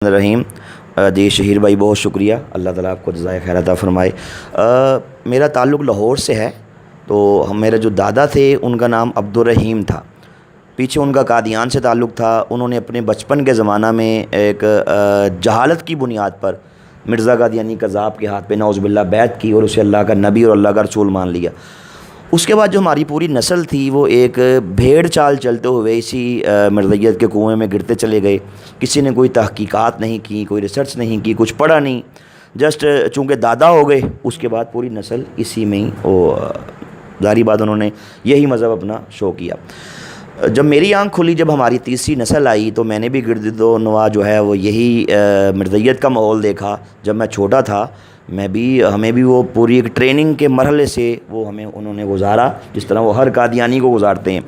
رحیم جی شہیر بھائی بہت شکریہ، اللہ تعالیٰ آپ کو جزائے خیر عطا فرمائے۔ میرا تعلق لاہور سے ہے، تو میرے جو دادا تھے ان کا نام عبدالرحیم تھا، پیچھے ان کا قادیان سے تعلق تھا۔ انہوں نے اپنے بچپن کے زمانہ میں ایک جہالت کی بنیاد پر مرزا قادیانی قذاب کے ہاتھ پہ نعوذ باللہ بیعت کی اور اسے اللہ کا نبی اور اللہ کا رسول مان لیا۔ اس کے بعد جو ہماری پوری نسل تھی وہ ایک بھیڑ چال چلتے ہوئے اسی مرزائیت کے کنویں میں گرتے چلے گئے۔ کسی نے کوئی تحقیقات نہیں کی، کوئی ریسرچ نہیں کی، کچھ پڑھا نہیں، جسٹ چونکہ دادا ہو گئے اس کے بعد پوری نسل اسی میں ہی ظاہری بات انہوں نے یہی مذہب اپنا شو کیا۔ جب میری آنکھ کھلی، جب ہماری تیسری نسل آئی، تو میں نے بھی گرد و نواح جو ہے وہ یہی مرزائیت کا ماحول دیکھا۔ جب میں چھوٹا تھا ہمیں بھی وہ پوری ایک ٹریننگ کے مرحلے سے وہ انہوں نے گزارا، جس طرح وہ ہر قادیانی کو گزارتے ہیں۔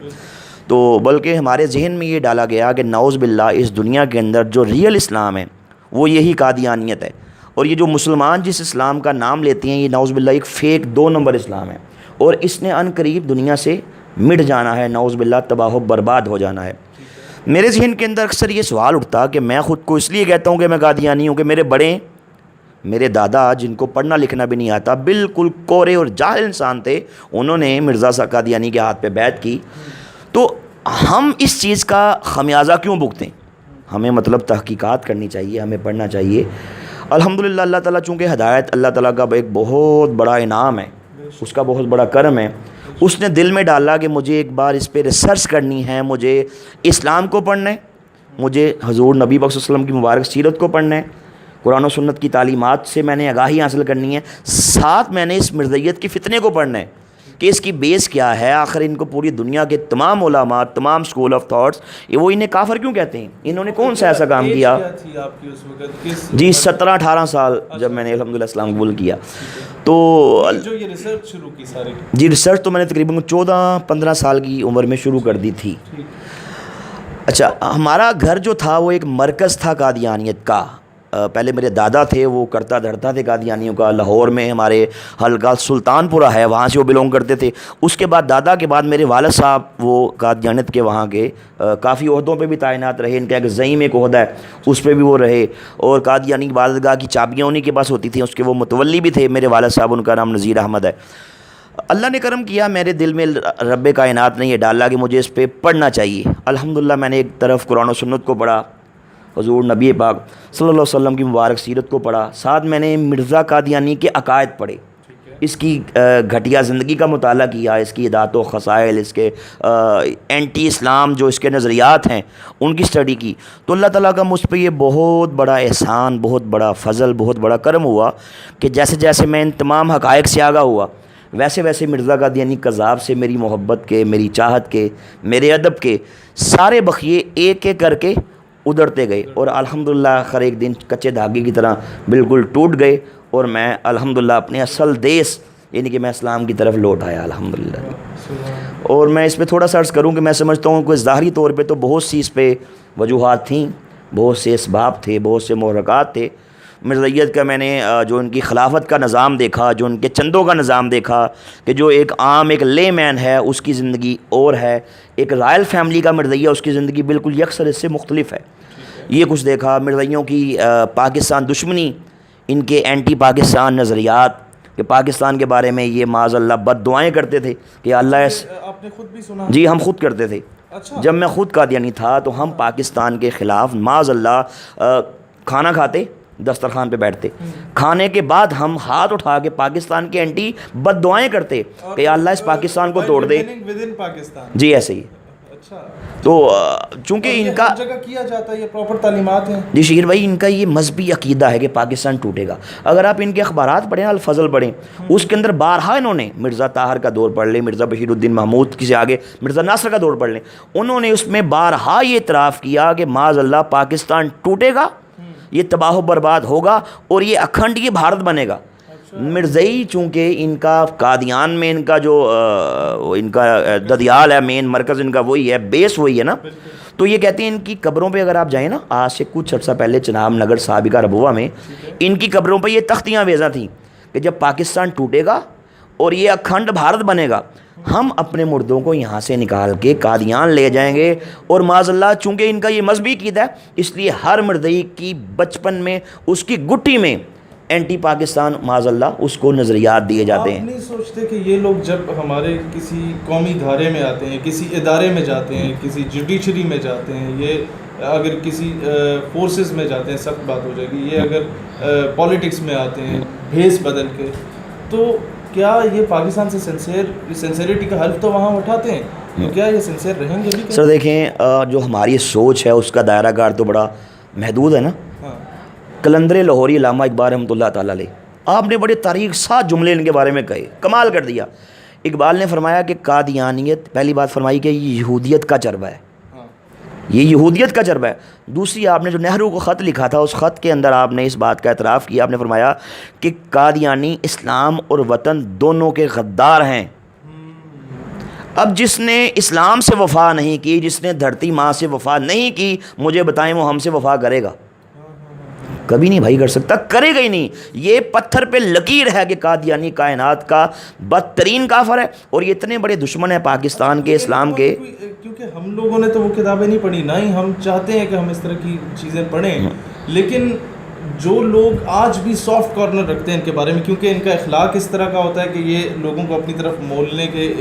تو بلکہ ہمارے ذہن میں یہ ڈالا گیا کہ نعوذ باللہ اس دنیا کے اندر جو ریئل اسلام ہے وہ یہی قادیانیت ہے، اور یہ جو مسلمان جس اسلام کا نام لیتے ہیں یہ نعوذ باللہ ایک فیک 2 نمبر اسلام ہے، اور اس نے ان قریب دنیا سے مٹ جانا ہے، نعوذ باللہ تباہ و برباد ہو جانا ہے۔ میرے ذہن کے اندر اکثر یہ سوال اٹھتا کہ میں خود کو اس لیے کہتا ہوں کہ میں قادیانی ہوں کہ میرے دادا جن کو پڑھنا لکھنا بھی نہیں آتا، بالکل کورے اور جاہل انسان تھے، انہوں نے مرزا قادیانی کے ہاتھ پہ بیعت کی۔ تو ہم اس چیز کا خمیازہ کیوں بھگتیں؟ ہمیں تحقیقات کرنی چاہیے، ہمیں پڑھنا چاہیے۔ الحمدللہ اللہ تعالیٰ چونکہ ہدایت اللہ تعالیٰ کا ایک بہت بڑا انعام ہے، اس کا بہت بڑا کرم ہے۔ اس نے دل میں ڈالا کہ مجھے ایک بار اس پہ ریسرچ کرنی ہے، مجھے اسلام کو پڑھنا ہے، مجھے حضور نبی پاک صلی اللہ علیہ وسلم کی مبارک سیرت کو پڑھنا ہے، قرآن و سنت کی تعلیمات سے میں نے آگاہی حاصل کرنی ہے، ساتھ میں نے اس مرزائیت کی فتنے کو پڑھنا ہے کہ اس کی بیس کیا ہے، آخر ان کو پوری دنیا کے تمام علماء، تمام سکول آف تھاٹس وہ انہیں کافر کیوں کہتے ہیں، انہوں نے کون سا ایسا کام کیا۔ جی 17-18 سال جب میں نے الحمدللہ اسلام قبول کیا، تو جو یہ ریسرچ شروع کی ساری جی ریسرچ تو میں نے تقریباً 14-15 سال کی عمر میں شروع کر دی تھی۔ اچھا، ہمارا گھر جو تھا وہ ایک مرکز تھا قادیانیت کا۔ پہلے میرے دادا تھے، وہ کرتا دھرتا تھے قادیانیوں کا، لاہور میں ہمارے حلقہ سلطان پورہ ہے، وہاں سے وہ بلونگ کرتے تھے۔ اس کے بعد دادا کے بعد میرے والد صاحب وہ قادیانیت کے وہاں کے کافی عہدوں پہ بھی تعینات رہے، ان کا ایک زعیم ایک عہدہ ہے اس پہ بھی وہ رہے، اور قادیانی عبادتگاہ کی چابیاں انہیں کے پاس ہوتی تھیں، اس کے وہ متولی بھی تھے میرے والد صاحب، ان کا نام نذیر احمد ہے۔ اللہ نے کرم کیا، میرے دل میں رب کائنات نے یہ ڈالا کہ مجھے اس پہ پڑھنا چاہیے۔ الحمدللہ میں نے ایک طرف قرآن و سنت کو پڑھا، حضور نبی پاک صلی اللہ علیہ وسلم کی مبارک سیرت کو پڑھا، ساتھ میں نے مرزا قادیانی کے عقائد پڑھے، اس کی گھٹیا زندگی کا مطالعہ کیا، اس کی عادات و خصائل، اس کے اینٹی اسلام جو اس کے نظریات ہیں ان کی اسٹڈی کی۔ تو اللہ تعالیٰ کا مجھ پہ یہ بہت بڑا احسان، بہت بڑا فضل، بہت بڑا کرم ہوا کہ جیسے جیسے میں ان تمام حقائق سے آگاہ ہوا، ویسے ویسے مرزا قادیانی قذاب سے میری محبت کے، میری چاہت کے، میرے ادب کے سارے بخیے ایک ایک کر کے ادھرتے گئے، اور الحمدللہ آخر ایک دن کچے دھاگے کی طرح بالکل ٹوٹ گئے، اور میں الحمدللہ اپنے اصل دیس یعنی کہ میں اسلام کی طرف لوٹ آیا الحمدللہ۔ اور میں اس پہ تھوڑا سا عرض کروں کہ میں سمجھتا ہوں کہ ظاہری طور پہ تو بہت سی اس پہ وجوہات تھیں، بہت سے اسباب تھے، بہت سے محرکات تھے۔ مرزائیت کا میں نے جو ان کی خلافت کا نظام دیکھا، جو ان کے چندوں کا نظام دیکھا، کہ جو ایک عام ایک لے مین ہے اس کی زندگی اور ہے، ایک رائل فیملی کا مرزائیہ اس کی زندگی بالکل یکسر اس سے مختلف ہے، یہ کچھ دیکھا۔ مرزائیوں کی پاکستان دشمنی، ان کے اینٹی پاکستان نظریات، کہ پاکستان کے بارے میں یہ معاذ اللہ بد دعائیں کرتے تھے کہ اللہ آپ نے خود بھی سنا؟ جی ہم خود کرتے تھے۔ اچھا، جب میں خود قادیانی تھا تو ہم پاکستان کے خلاف معاذ اللہ کھانا کھاتے، دسترخوان پہ بیٹھتے، کھانے کے بعد ہم ہاتھ اٹھا کے پاکستان کے اینٹی بد دعائیں کرتے کہ اللہ اس پاکستان کو توڑ دے۔ جی ایسے ہی۔ تو چونکہ ان کا جگہ کیا جاتا ہے، یہ پراپر تعلیمات ہیں۔ جی شہیر بھائی، ان کا یہ مذہبی عقیدہ ہے کہ پاکستان ٹوٹے گا۔ اگر آپ ان کے اخبارات پڑھیں، الفضل پڑھیں، اس کے اندر بارہا انہوں نے مرزا طاہر کا دور پڑھ لیں، مرزا بشیر الدین محمود کی سے آگے مرزا ناصر کا دور پڑھ لیں، انہوں نے اس میں بارہا یہ اعتراف کیا کہ معاذ اللہ پاکستان ٹوٹے گا، یہ تباہ و برباد ہوگا، اور یہ اکھنڈ یہ بھارت بنے گا۔ مرزائی چونکہ ان کا قادیان میں ان کا جو ان کا ددیال ہے، مین مرکز ان کا وہی ہے، بیس وہی ہے نا، تو یہ کہتے ہیں ان کی قبروں پہ اگر آپ جائیں نا، آج سے کچھ عرصہ پہلے چناب نگر سابقہ ربوہ میں ان کی قبروں پہ یہ تختیاں ویزاں تھیں کہ جب پاکستان ٹوٹے گا اور یہ اکھنڈ بھارت بنے گا ہم اپنے مردوں کو یہاں سے نکال کے قادیان لے جائیں گے، اور معاذ اللہ چونکہ ان کا یہ مذہبی عقیدہ ہے اس لیے ہر مردئی کی بچپن میں اس کی گٹی میں اینٹی پاکستان معاذ اللہ اس کو نظریات دیے جاتے ہیں۔ آپ نہیں سوچتے کہ یہ لوگ جب ہمارے کسی قومی دھارے میں آتے ہیں، کسی ادارے میں جاتے ہیں، کسی جوڈیشری میں جاتے ہیں، یہ اگر کسی فورسز میں جاتے ہیں سخت بات ہو جائے گی، یہ اگر پالیٹکس میں آتے ہیں بھیس بدل کے، تو کیا یہ پاکستان سے سنسیریٹی کا حلف تو وہاں اٹھاتے ہیں، تو کیا یہ سنسیئر رہیں گے بھی؟ سر دیکھیں جو ہماری سوچ ہے اس کا دائرہ کار تو بڑا محدود ہے نا۔ ہاں قلندر لاہوری علامہ اقبال رحمۃ اللہ تعالیٰ علیہ، آپ نے بڑے تاریخ ساتھ جملے ان کے بارے میں کہے، کمال کر دیا۔ اقبال نے فرمایا کہ قادیانیت، پہلی بات فرمائی کہ یہ یہودیت کا چربہ ہے، یہ یہودیت کا چربہ ہے۔ دوسری آپ نے جو نہرو کو خط لکھا تھا اس خط کے اندر آپ نے اس بات کا اعتراف کیا، آپ نے فرمایا کہ قادیانی اسلام اور وطن دونوں کے غدار ہیں۔ اب جس نے اسلام سے وفا نہیں کی، جس نے دھرتی ماں سے وفا نہیں کی، مجھے بتائیں وہ ہم سے وفا کرے گا؟ کبھی نہیں بھائی کر سکتا، کرے گا ہی نہیں۔ یہ پتھر پہ لکیر ہے کہ قادیانی کائنات کا بدترین کافر ہے، اور یہ اتنے بڑے دشمن ہیں پاکستان کے، اسلام کے۔ کیونکہ ہم لوگوں نے تو وہ کتابیں نہیں پڑھی، نہ ہی ہم چاہتے ہیں کہ ہم اس طرح کی چیزیں پڑھیں، لیکن جو لوگ آج بھی سافٹ کارنر رکھتے ہیں ان کے بارے میں، کیونکہ ان کا اخلاق اس طرح کا ہوتا ہے کہ یہ لوگوں کو اپنی طرف مولنے کے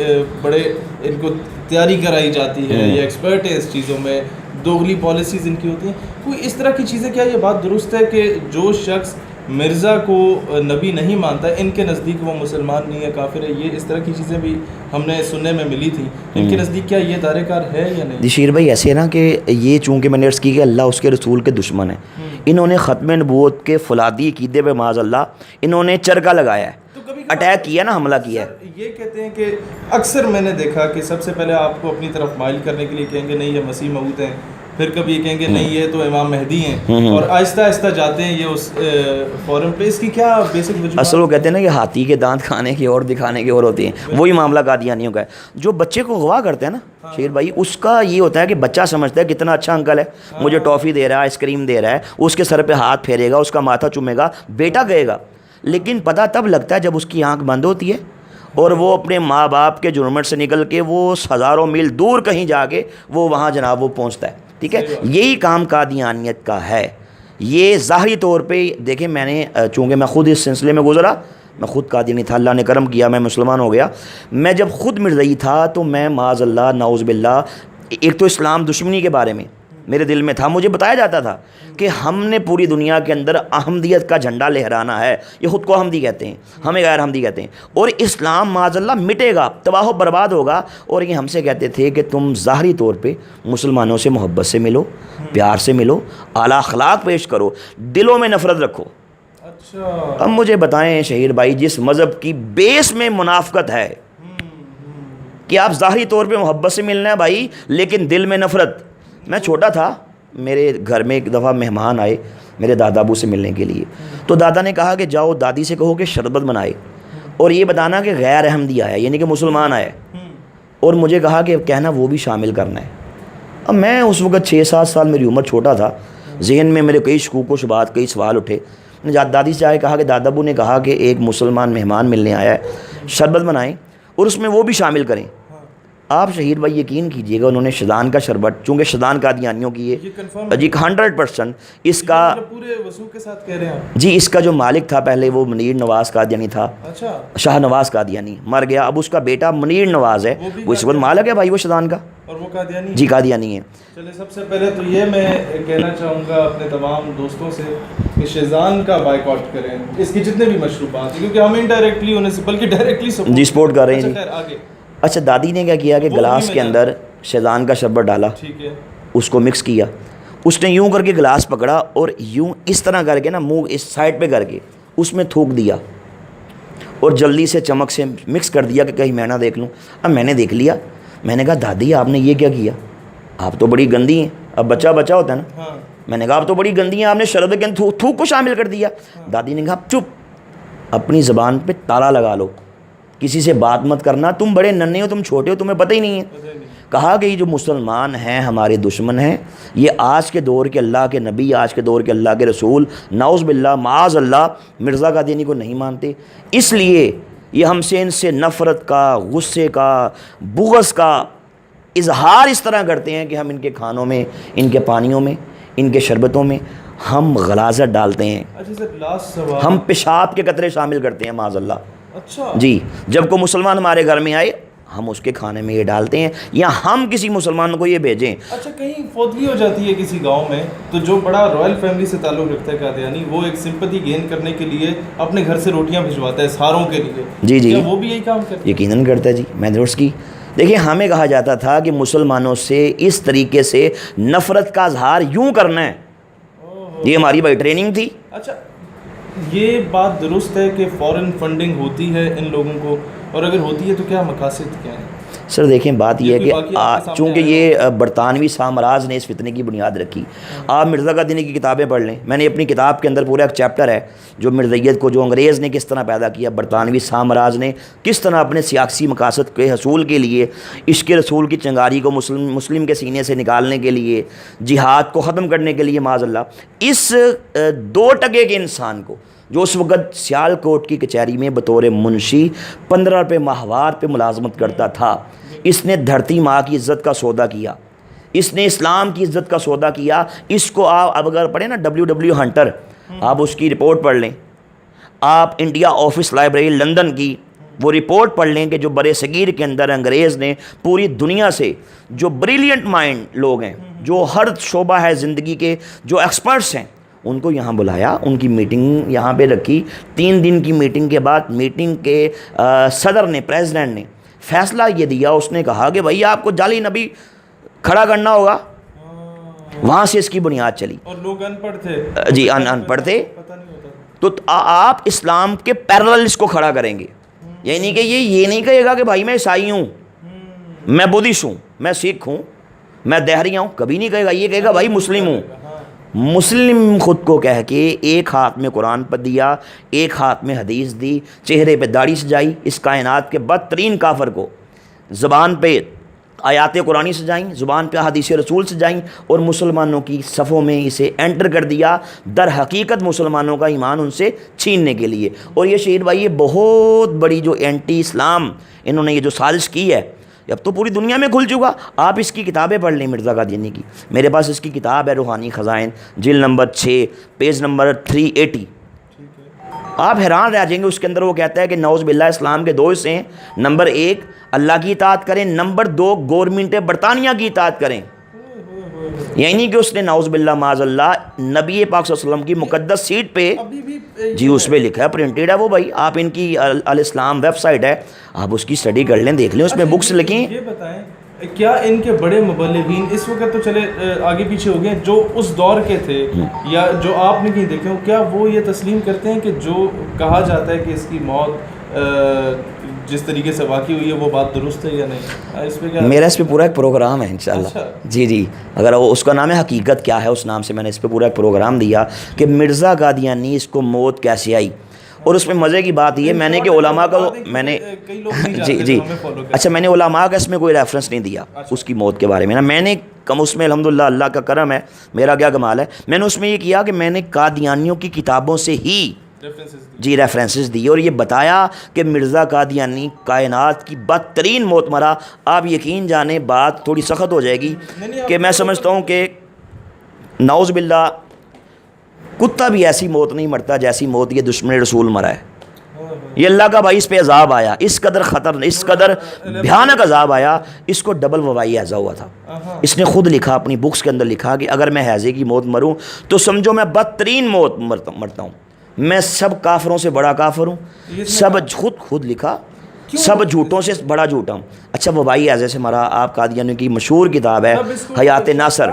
بڑے ان کو تیاری کرائی جاتی ہے، یہ ایکسپرٹ ہے اس چیزوں میں، دوغلی پالیسیز ان کی ہوتی ہیں، کوئی اس طرح کی چیزیں۔ کیا یہ بات درست ہے کہ جو شخص مرزا کو نبی نہیں مانتا ہے ان کے نزدیک وہ مسلمان نہیں ہے، کافر ہے؟ یہ اس طرح کی چیزیں بھی ہم نے سننے میں ملی تھیں، ان کے نزدیک کیا یہ دائرہ کار ہے یا نہیں؟ جی شیر بھائی ایسے ہے نا کہ یہ چونکہ میں نے عرض کی کہ اللہ اس کے رسول کے دشمن ہیں، انہوں نے ختم نبوت کے فولادی عقیدے پہ معاذ اللہ انہوں نے چرکا لگایا ہے، اٹیک کیا نا، حملہ کیا ہے۔ یہ کہتے ہیں کہ اکثر میں نے دیکھا کہ سب سے پہلے آپ کو اپنی طرف مائل کرنے کے لیے کہیں گے نہیں یہ مسیح موعود ہیں، پھر کبھی یہ کہیں گے نہیں یہ تو امام مہدی ہیں، اور آہستہ آہستہ جاتے ہیں یہ اس فورم پہ۔ اس کی کیا بیسک وجوہات؟ اصل وہ کہتے ہیں نا کہ ہاتھی کے دانت کھانے کی اور دکھانے کی اور ہوتی ہیں، وہی معاملہ قادیانیوں کا ہے۔ جو بچے کو اغوا کرتے ہیں نا شیر بھائی، اس کا یہ ہوتا ہے کہ بچہ سمجھتا ہے کتنا اچھا انکل ہے، مجھے ٹافی دے رہا ہے، آئس کریم دے رہا ہے، اس کے سر پہ ہاتھ پھیرے گا، اس کا ماتھا چومے گا، بیٹا کہے گا۔ لیکن پتہ تب لگتا ہے جب اس کی آنکھ بند ہوتی ہے اور وہ اپنے ماں باپ کے جرمٹ سے نکل کے وہ ہزاروں میل دور کہیں جا کے وہ وہاں جناب وہ پہنچتا ہے۔ ٹھیک ہے، یہی کام قادیانیت کا ہے۔ یہ ظاہری طور پہ دیکھیں، میں نے چونکہ میں خود اس سلسلے میں گزرا، میں خود قادیانی تھا، اللہ نے کرم کیا میں مسلمان ہو گیا۔ میں جب خود مرزئی تھا تو میں معاذ اللہ نعوذ باللہ، ایک تو اسلام دشمنی کے بارے میں میرے دل میں تھا، مجھے بتایا جاتا تھا کہ ہم نے پوری دنیا کے اندر احمدیت کا جھنڈا لہرانا ہے، یہ خود کو احمدی کہتے ہیں، ہمیں غیر احمدی کہتے ہیں، اور اسلام معاذ اللہ مٹے گا، تباہ و برباد ہوگا۔ اور یہ ہم سے کہتے تھے کہ تم ظاہری طور پہ مسلمانوں سے محبت سے ملو، پیار سے ملو، اعلیٰ اخلاق پیش کرو، دلوں میں نفرت رکھو۔ اچھا، اب مجھے بتائیں شہیر بھائی، جس مذہب کی بیس میں منافقت ہے کہ آپ ظاہری طور پہ محبت سے ملنا ہے بھائی لیکن دل میں نفرت۔ میں چھوٹا تھا، میرے گھر میں ایک دفعہ مہمان آئے میرے دادا ابو سے ملنے کے لیے، تو دادا نے کہا کہ جاؤ دادی سے کہو کہ شربت بنائے اور یہ بتانا کہ غیر احمدی آیا یعنی کہ مسلمان آیا، اور مجھے کہا کہ کہنا وہ بھی شامل کرنا ہے۔ اب میں اس وقت 6-7 سال میری عمر، چھوٹا تھا، ذہن میں میرے کئی شکوک و شبہات، کئی سوال اٹھے۔ میں نے دادی سے آئے کہا کہ دادا ابو نے کہا کہ ایک مسلمان مہمان ملنے آیا ہے، شربت بنائیں اور اس میں وہ بھی شامل کریں۔ آپ شہید بھائی یقین کیجئے گا، انہوں نے شدان کا شربت، چونکہ شدان قادیانیوں کی ہے جی 100%، اس کا پورے وضوح کے ساتھ کہہ رہے ہیں جی، اس کا جو مالک تھا پہلے وہ منیر نواز قادیانی تھا، اچھا، شاہ نواز قادیانی مر گیا، اب اس کا بیٹا منیر نواز ہے، وہ اس وقت مالک ہے بھائی وہ شدان کا، اور وہ قادیانی جی قادیانی ہے۔ چلے سب سے پہلے تو یہ میں کہنا چاہوں گا اپنے تمام دوستوں سے کہ شیزان کا بائیکاٹ کریں، اس کی جتنے بھی مشروبات ہیں، کیونکہ ہم انڈائریکٹلی انہیں سے بلکہ ڈائریکٹلی جی سپورٹ کر رہے ہیں۔ جی خیر آگے، اچھا، دادی نے کیا کیا کہ گلاس کے اندر شیزان کا شربت ڈالا، ٹھیک ہے، اس کو مکس کیا، اس نے یوں کر کے گلاس پکڑا اور یوں اس طرح کر کے نا منہ اس سائڈ پہ کر کے اس میں تھوک دیا اور جلدی سے چمک سے مکس کر دیا کہ کہیں میں نہ دیکھ لوں۔ اب میں نے دیکھ لیا، میں نے کہا دادی آپ نے یہ کیا کیا، آپ تو بڑی گندی ہیں۔ اب بچہ ہوتا ہے نا، ہاں، میں نے کہا آپ تو بڑی گندی ہیں، آپ نے شربت کے اندر تھوک کو شامل کر دیا۔ دادی نے کہا چپ، اپنی زبان پہ تالا لگا لو، کسی سے بات مت کرنا، تم بڑے ننھے ہو، تم چھوٹے ہو، تمہیں پتہ ہی نہیں ہے۔ کہا کہ یہ جو مسلمان ہیں ہمارے دشمن ہیں، یہ آج کے دور کے اللہ کے نبی، آج کے دور کے اللہ کے رسول، نعوذ باللہ معاذ اللہ مرزا قادیانی کو نہیں مانتے، اس لیے یہ ہم سے ان سے نفرت کا، غصے کا، بغض کا اظہار اس طرح کرتے ہیں کہ ہم ان کے کھانوں میں، ان کے پانیوں میں، ان کے شربتوں میں ہم غلاظت ڈالتے ہیں، اچھا سر، لاسٹ سوال. ہم پیشاب کے قطرے شامل کرتے ہیں معاذ اللہ. اچھا جی، جب کوئی مسلمان ہمارے گھر میں آئے ہم اس کے کھانے میں یہ ڈالتے ہیں، یا ہم کسی مسلمان کو یہ بھیجیں. اچھا، کہیں فوتگی ہو جاتی ہے کسی گاؤں میں تو جو بڑا رائل فیملی سے تعلق رکھتا ہے قادیانی، وہ ایک سمپتھی گین کرنے کے لیے اپنے گھر سے روٹیاں بھجواتا ہے ساروں کے لیے. جی جی، کیا وہ بھی یہی کام کرتا ہے؟ یقیناً کرتا ہے جی. میں نے اس کی دیکھیے، ہمیں کہا جاتا تھا کہ مسلمانوں سے اس طریقے سے نفرت کا اظہار یوں کرنا ہے، یہ ہماری بھائی ٹریننگ تھی. اچھا، یہ بات درست ہے کہ فورن فنڈنگ ہوتی ہے ان لوگوں کو، اور اگر ہوتی ہے تو کیا مقاصد کیا ہیں؟ سر دیکھیں، بات یہ ہے کہ باقی آپ کے سامنے چونکہ یہ برطانوی سامراج نے اس فتنے کی بنیاد رکھی. آپ مرزا قادیانی کی کتابیں پڑھ لیں، میں نے اپنی کتاب کے اندر پورا ایک چیپٹر ہے جو مرزائیت کو، جو انگریز نے کس طرح پیدا کیا، برطانوی سامراج نے کس طرح اپنے سیاسی مقاصد کے حصول کے لیے عشق رسول کی چنگاری کو مسلم کے سینے سے نکالنے کے لیے، جہاد کو ختم کرنے کے لیے معاذ اللہ، اس 2% کے انسان کو جو اس وقت سیال کوٹ کی کچہری میں بطور منشی 15 روپے ماہوار پہ ملازمت کرتا تھا، اس نے دھرتی ماں کی عزت کا سودا کیا، اس نے اسلام کی عزت کا سودا کیا. اس کو آپ اب اگر پڑھیں نا WW ہنٹر، آپ اس کی رپورٹ پڑھ لیں، آپ انڈیا آفس لائبریری لندن کی وہ رپورٹ پڑھ لیں کہ جو برِ صغیر کے اندر انگریز نے پوری دنیا سے جو بریلینٹ مائنڈ لوگ ہیں، جو ہر شعبہ ہے زندگی کے، جو ایکسپرٹس ہیں، ان کو یہاں بلایا، ان کی میٹنگ یہاں پہ رکھی. 3 دن کی میٹنگ کے بعد میٹنگ کے صدر نے، پریزیڈنٹ نے فیصلہ یہ دیا، اس نے کہا کہ بھائی آپ کو جعلی نبی کھڑا کرنا ہوگا. وہاں سے اس کی بنیاد چلی. اور لوگ ان پڑھ تھے. جی، ان پڑھ تھے، پتہ نہیں ہوتا تھا. تو آپ اسلام کے پیرلل اس کو کھڑا کریں گے. یعنی کہ یہ نہیں کہے گا کہ بھائی میں عیسائی ہوں، میں بدھسٹ ہوں، میں سکھ ہوں، میں دہریہ ہوں، کبھی نہیں کہے گا. یہ کہے گا بھائی مسلم ہوں. مسلم خود کو کہہ کے ایک ہاتھ میں قرآن پر دیا، ایک ہاتھ میں حدیث دی، چہرے پہ داڑھی سجائی. اس کائنات کے بدترین کافر کو زبان پہ آیات قرآنی سجائیں، زبان پہ حدیث رسول سجائیں، اور مسلمانوں کی صفوں میں اسے انٹر کر دیا، در حقیقت مسلمانوں کا ایمان ان سے چھیننے کے لیے. اور یہ شہید بھائی، یہ بہت بڑی جو اینٹی اسلام انہوں نے یہ جو سازش کی ہے، اب تو پوری دنیا میں کھل چکا. آپ اس کی کتابیں پڑھ لیں مرزا قادیانی کی. میرے پاس اس کی کتاب ہے روحانی خزائن، جلد نمبر 6، پیج نمبر 380. آپ حیران رہ جائیں گے. اس کے اندر وہ کہتا ہے کہ نعوذ باللہ اسلام کے 2 حصے ہیں. نمبر 1 اللہ کی اطاعت کریں، نمبر 2 گورنمنٹ برطانیہ کی اطاعت کریں. یعنی کہ اس نے نعوذ باللہ معاذ اللہ نبی پاک صلی اللہ علیہ وسلم کی مقدس سیٹ پہ، جی اس پہ لکھا ہے، پرنٹڈ ہے وہ بھائی. آپ ان کی الاسلام ویب سائٹ ہے، آپ اس کی اسٹڈی کر لیں، دیکھ لیں، اس میں بکس لکھی ہیں. یہ بتائیں کیا ان کے بڑے مبلغین اس وقت تو چلے آگے پیچھے ہو گئے، جو اس دور کے تھے یا جو آپ نے کہیں دیکھے ہو، کیا وہ یہ تسلیم کرتے ہیں کہ جو کہا جاتا ہے کہ اس کی موت جس طریقے سے واقع ہوئی ہے وہ بات درست ہے یا نہیں؟ اس پہ کیا میرا اس پہ پورا ایک پروگرام ہے انشاءاللہ. جی جی، اگر اس کا نام ہے حقیقت کیا ہے، اس نام سے میں نے اس پہ پورا ایک پروگرام دیا کہ مرزا قادیانی اس کو موت کیسے آئی. اور اس میں مزے کی بات یہ، میں نے کہ علماء کا میں نے جی اچھا، میں نے علماء کا اس میں کوئی ریفرنس نہیں دیا اس کی موت کے بارے میں نا. میں نے کم اس میں الحمدللہ اللہ کا کرم ہے، میرا کیا کمال ہے، میں نے اس میں یہ کیا کہ میں نے قادیانیوں کی کتابوں سے ہی جی ریفرنسز دی، اور یہ بتایا کہ مرزا قادیانی کائنات کی بدترین موت مرا. آپ یقین جانیں، بات تھوڑی سخت ہو جائے گی کہ میں سمجھتا ہوں کہ نعوذ باللہ کتا بھی ایسی موت نہیں مرتا جیسی موت یہ دشمن رسول مرا ہے. یہ اللہ کا بھائی اس پہ عذاب آیا، اس قدر خطر، اس قدر بھیانک عذاب آیا، اس کو ڈبل وبائی ہیضہ ہوا تھا. اس نے خود لکھا، اپنی بکس کے اندر لکھا کہ اگر میں ہیضے کی موت مروں تو سمجھو میں بدترین موت مرتا ہوں، میں سب کافروں سے بڑا کافر ہوں، سب خود لکھا، سب جھوٹوں سے بڑا جھوٹا ہوں. اچھا، وبائی ہیضے سے مرا. آپ قادیانی کی مشہور کتاب ہے حیات ناصر.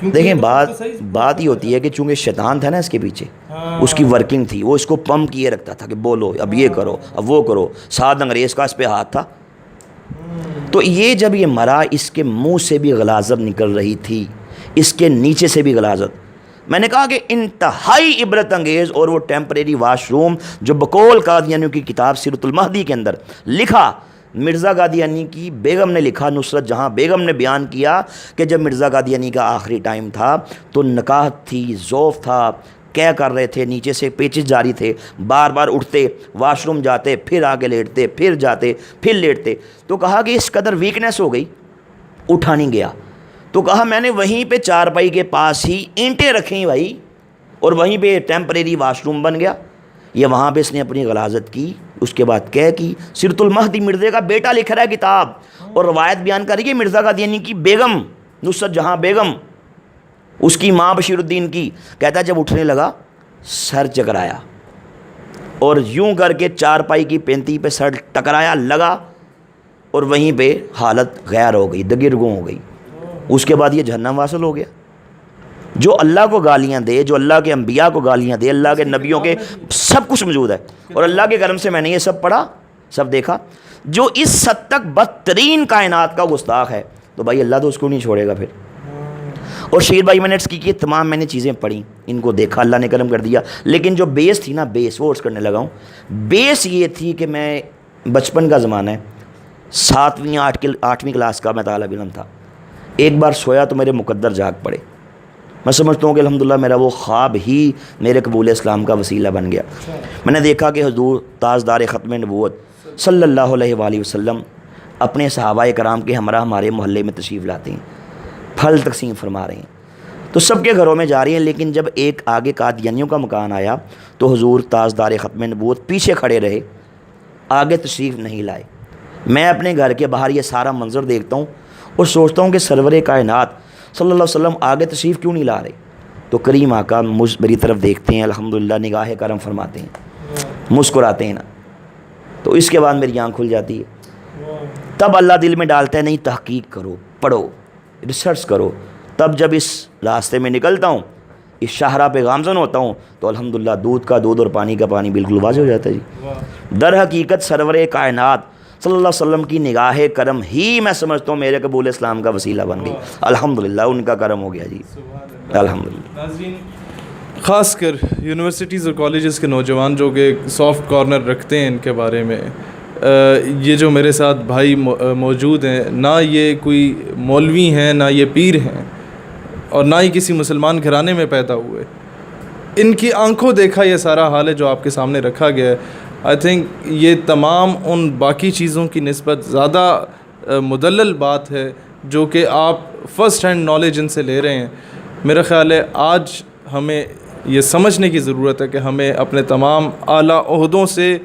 دیکھیں، بات ہی ہوتی ہے کہ چونکہ شیطان تھا نا اس کے پیچھے، اس کی ورکنگ تھی، وہ اس کو پمپ کیے رکھتا تھا کہ بولو، اب یہ کرو، اب وہ کرو. ساتھ انگریز کا اس پہ ہاتھ تھا. تو یہ جب یہ مرا، اس کے منہ سے بھی غلاظت نکل رہی تھی، اس کے نیچے سے بھی غلاظت. میں نے کہا کہ انتہائی عبرت انگیز، اور وہ ٹیمپریری واش روم جو بقول قادیانیوں کی کتاب سیرت المہدی کے اندر لکھا، مرزا قادیانی کی بیگم نے لکھا، نصرت جہاں بیگم نے بیان کیا کہ جب مرزا قادیانی کا آخری ٹائم تھا تو نکاحت تھی، ذوف تھا، کیا کر رہے تھے، نیچے سے پیچز جاری تھے، بار بار اٹھتے، واش روم جاتے، پھر آگے لیٹتے، پھر جاتے، پھر لیٹتے. تو کہا کہ اس قدر ویکنیس ہو گئی، اٹھا نہیں گیا. تو کہا میں نے وہیں پہ چارپائی کے پاس ہی اینٹیں رکھیں بھائی، اور وہیں پہ ٹیمپریری واش روم بن گیا. یہ وہاں پہ اس نے اپنی غلاظت کی. اس کے بعد کہہ کی سیرت المہدی مرزا کا بیٹا لکھ رہا ہے کتاب، اور روایت بیان کر رہی ہے مرزا قادیانی کی بیگم نصرت جہاں بیگم، اس کی ماں بشیر الدین کی. کہتا ہے جب اٹھنے لگا سر چکرایا، اور یوں کر کے چارپائی کی پینتی پہ سر ٹکرایا لگا، اور وہیں پہ حالت غیر ہو گئی، دگرگوں ہو گئی. اس کے بعد یہ جہنم واصل ہو گیا. جو اللہ کو گالیاں دے، جو اللہ کے انبیاء کو گالیاں دے، اللہ کے نبیوں کے، سب کچھ موجود ہے. اور اللہ کے کرم سے میں نے یہ سب پڑھا، سب دیکھا. جو اس حد تک بدترین کائنات کا گستاخ ہے تو بھائی اللہ تو اس کو نہیں چھوڑے گا پھر. اور شیر بھائی میں نے کی تمام میں نے چیزیں پڑھی، ان کو دیکھا، اللہ نے کرم کر دیا. لیکن جو بیس تھی نا، بیس وہ کرنے لگا ہوں. بیس یہ تھی کہ میں بچپن کا زمانہ ہے، 7ویں 8ویں کلاس کا میں طالب علم تھا. ایک بار سویا تو میرے مقدر جاگ پڑے. میں سمجھتا ہوں کہ الحمدللہ میرا وہ خواب ہی میرے قبول اسلام کا وسیلہ بن گیا. میں نے دیکھا کہ حضور تاجدار ختم نبوت صلی اللہ علیہ وآلہ وسلم اپنے صحابہ کرام کے ہمراہ ہمارے محلے میں تشریف لاتے ہیں، پھل تقسیم فرما رہے ہیں. تو سب کے گھروں میں جا رہی ہیں. لیکن جب ایک آگے قادیانیوں کا مکان آیا تو حضور تاجدار ختم نبوت پیچھے کھڑے رہے، آگے تشریف نہیں لائے. میں اپنے گھر کے باہر یہ سارا منظر دیکھتا ہوں اور سوچتا ہوں کہ سرور کائنات صلی اللہ علیہ وسلم آگے تشریف کیوں نہیں لا رہے. تو کریم آقا میری طرف دیکھتے ہیں، الحمدللہ نگاہ کرم فرماتے ہیں، مسکراتے ہیں نا. تو اس کے بعد میری آنکھ کھل جاتی ہے. تب اللہ دل میں ڈالتا ہے نہیں تحقیق کرو، پڑھو، ریسرچ کرو. تب جب اس راستے میں نکلتا ہوں، اس شاہراہ پہ گامزن ہوتا ہوں تو الحمدللہ دودھ کا دودھ اور پانی کا پانی بالکل واضح ہو جاتا ہے جی. در حقیقت سرور کائنات صلی اللہ علیہ وسلم کی نگاہ کرم ہی میں سمجھتا ہوں میرے قبول اسلام کا وسیلہ بن گئی. الحمدللہ ان کا کرم ہو گیا جی، الحمدللہ. ناظرین، خاص کر یونیورسٹیز اور کالجز کے نوجوان جو کہ سافٹ کارنر رکھتے ہیں ان کے بارے میں، یہ جو میرے ساتھ بھائی موجود ہیں، نہ یہ کوئی مولوی ہیں، نہ یہ پیر ہیں، اور نہ ہی کسی مسلمان گھرانے میں پیدا ہوئے. ان کی آنکھوں دیکھا یہ سارا حال ہے جو آپ کے سامنے رکھا گیا ہے. آئی تھنک یہ تمام ان باقی چیزوں کی نسبت زیادہ مدلل بات ہے جو کہ آپ فرسٹ ہینڈ نالج ان سے لے رہے ہیں. میرا خیال ہے آج ہمیں یہ سمجھنے کی ضرورت ہے کہ ہمیں اپنے تمام اعلیٰ عہدوں سے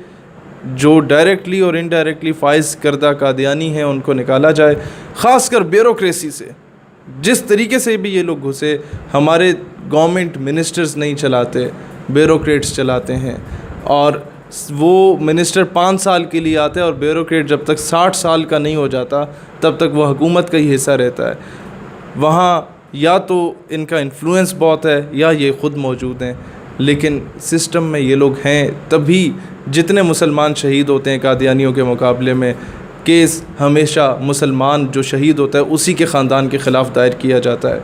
جو ڈائریکٹلی اور انڈائریکٹلی فائز کردہ قادیانی ہیں ان کو نکالا جائے. خاص کر بیوروکریسی سے، جس طریقے سے بھی یہ لوگ گھسے، ہمارے گورنمنٹ منسٹرز نہیں چلاتے، بیوروکریٹس چلاتے ہیں. اور وہ منسٹر 5 سال کے لیے آتے ہیں اور بیوروکریٹ جب تک 60 سال کا نہیں ہو جاتا تب تک وہ حکومت کا ہی حصہ رہتا ہے. وہاں یا تو ان کا انفلوئنس بہت ہے یا یہ خود موجود ہیں. لیکن سسٹم میں یہ لوگ ہیں، تبھی جتنے مسلمان شہید ہوتے ہیں قادیانیوں کے مقابلے میں، کیس ہمیشہ مسلمان جو شہید ہوتا ہے اسی کے خاندان کے خلاف دائر کیا جاتا ہے.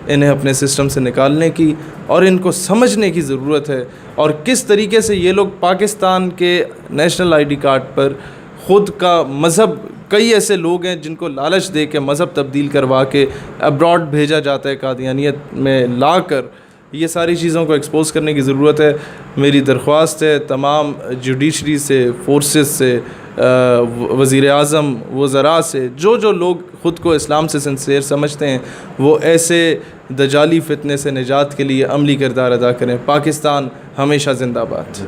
انہیں اپنے سسٹم سے نکالنے کی اور ان کو سمجھنے کی ضرورت ہے. اور کس طریقے سے یہ لوگ پاکستان کے نیشنل آئی ڈی کارڈ پر خود کا مذہب، کئی ایسے لوگ ہیں جن کو لالچ دے کے مذہب تبدیل کروا کے ابراڈ بھیجا جاتا ہے قادیانیت میں لا کر. یہ ساری چیزوں کو ایکسپوز کرنے کی ضرورت ہے. میری درخواست ہے تمام جوڈیشری سے، فورسز سے، وزیر اعظم، وزراء سے، جو لوگ خود کو اسلام سے سنسیئر سمجھتے ہیں وہ ایسے دجالی فتنے سے نجات کے لیے عملی کردار ادا کریں. پاکستان ہمیشہ زندہ باد.